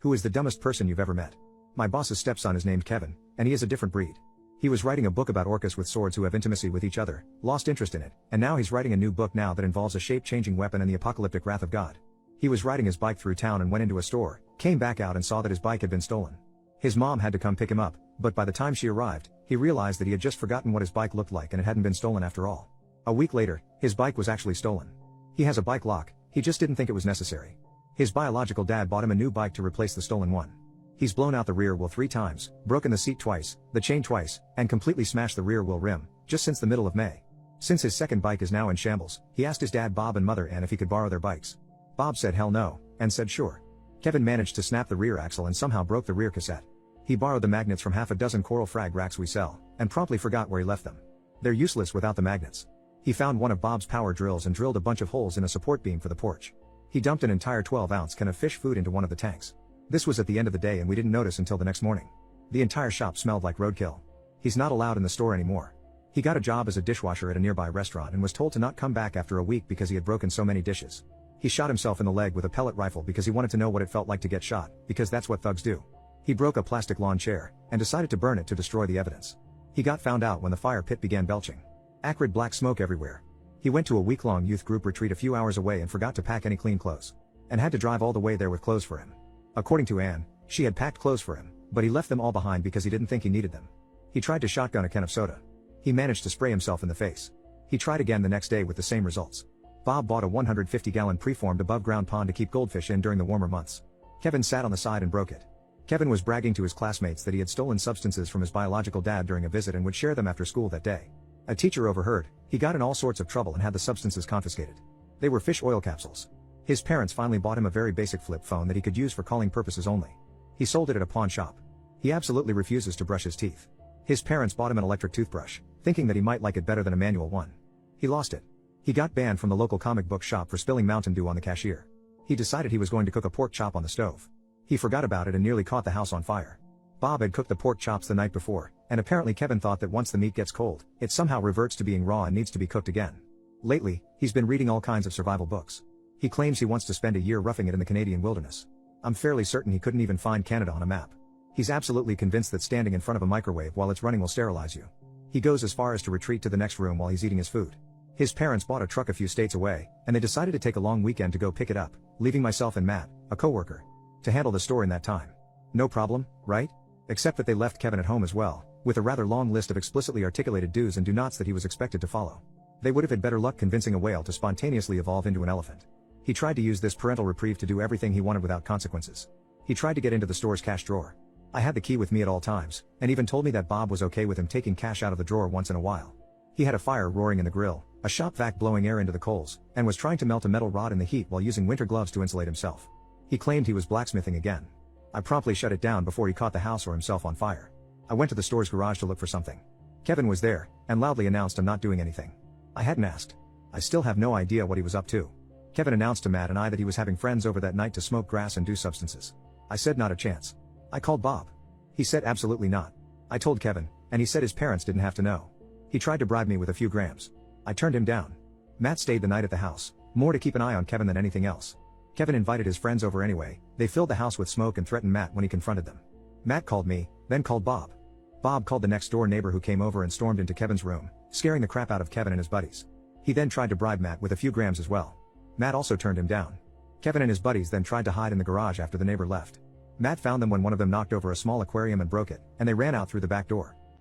Who is the dumbest person you've ever met? My boss's stepson is named Kevin, and he is a different breed. He was writing a book about orcas with swords who have intimacy with each other, lost interest in it, and now he's writing a new book now that involves a shape-changing weapon and the apocalyptic wrath of God. He was riding his bike through town and went into a store, came back out and saw that his bike had been stolen. His mom had to come pick him up, but by the time she arrived, he realized that he had just forgotten what his bike looked like and it hadn't been stolen after all. A week later, his bike was actually stolen. He has a bike lock, he just didn't think it was necessary. His biological dad bought him a new bike to replace the stolen one. He's blown out the rear wheel 3 times, broken the seat twice, the chain twice, and completely smashed the rear wheel rim, just since the middle of May. Since his second bike is now in shambles, he asked his dad Bob and mother Ann if he could borrow their bikes. Bob said hell no, and said sure. Kevin managed to snap the rear axle and somehow broke the rear cassette. He borrowed the magnets from half a dozen coral frag racks we sell, and promptly forgot where he left them. They're useless without the magnets. He found one of Bob's power drills and drilled a bunch of holes in a support beam for the porch. He dumped an entire 12-ounce can of fish food into one of the tanks. This was at the end of the day and we didn't notice until the next morning. The entire shop smelled like roadkill. He's not allowed in the store anymore. He got a job as a dishwasher at a nearby restaurant and was told to not come back after a week because he had broken so many dishes. He shot himself in the leg with a pellet rifle because he wanted to know what it felt like to get shot, because that's what thugs do. He broke a plastic lawn chair, and decided to burn it to destroy the evidence. He got found out when the fire pit began belching. Acrid black smoke everywhere. He went to a week-long youth group retreat a few hours away and forgot to pack any clean clothes. And had to drive all the way there with clothes for him. According to Anne, she had packed clothes for him, but he left them all behind because he didn't think he needed them. He tried to shotgun a can of soda. He managed to spray himself in the face. He tried again the next day with the same results. Bob bought a 150-gallon preformed above-ground pond to keep goldfish in during the warmer months. Kevin sat on the side and broke it. Kevin was bragging to his classmates that he had stolen substances from his biological dad during a visit and would share them after school that day. A teacher overheard, he got in all sorts of trouble and had the substances confiscated. They were fish oil capsules. His parents finally bought him a very basic flip phone that he could use for calling purposes only. He sold it at a pawn shop. He absolutely refuses to brush his teeth. His parents bought him an electric toothbrush, thinking that he might like it better than a manual one. He lost it. He got banned from the local comic book shop for spilling Mountain Dew on the cashier. He decided he was going to cook a pork chop on the stove. He forgot about it and nearly caught the house on fire. Bob had cooked the pork chops the night before, and apparently Kevin thought that once the meat gets cold, it somehow reverts to being raw and needs to be cooked again. Lately, he's been reading all kinds of survival books. He claims he wants to spend a year roughing it in the Canadian wilderness. I'm fairly certain he couldn't even find Canada on a map. He's absolutely convinced that standing in front of a microwave while it's running will sterilize you. He goes as far as to retreat to the next room while he's eating his food. His parents bought a truck a few states away, and they decided to take a long weekend to go pick it up, leaving myself and Matt, a coworker, to handle the store in that time. No problem, right? Except that they left Kevin at home as well, with a rather long list of explicitly articulated do's and do nots that he was expected to follow. They would have had better luck convincing a whale to spontaneously evolve into an elephant. He tried to use this parental reprieve to do everything he wanted without consequences. He tried to get into the store's cash drawer. I had the key with me at all times, and even told me that Bob was okay with him taking cash out of the drawer once in a while. He had a fire roaring in the grill, a shop vac blowing air into the coals, and was trying to melt a metal rod in the heat while using winter gloves to insulate himself. He claimed he was blacksmithing again. I promptly shut it down before he caught the house or himself on fire. I went to the store's garage to look for something. Kevin was there, and loudly announced I'm not doing anything. I hadn't asked. I still have no idea what he was up to. Kevin announced to Matt and I that he was having friends over that night to smoke grass and do substances. I said not a chance. I called Bob. He said absolutely not. I told Kevin, and he said his parents didn't have to know. He tried to bribe me with a few grams. I turned him down. Matt stayed the night at the house, more to keep an eye on Kevin than anything else. Kevin invited his friends over anyway. They filled the house with smoke and threatened Matt when he confronted them. Matt called me, then called Bob. Bob called the next door neighbor who came over and stormed into Kevin's room, scaring the crap out of Kevin and his buddies. He then tried to bribe Matt with a few grams as well. Matt also turned him down. Kevin and his buddies then tried to hide in the garage after the neighbor left. Matt found them when one of them knocked over a small aquarium and broke it, and they ran out through the back door.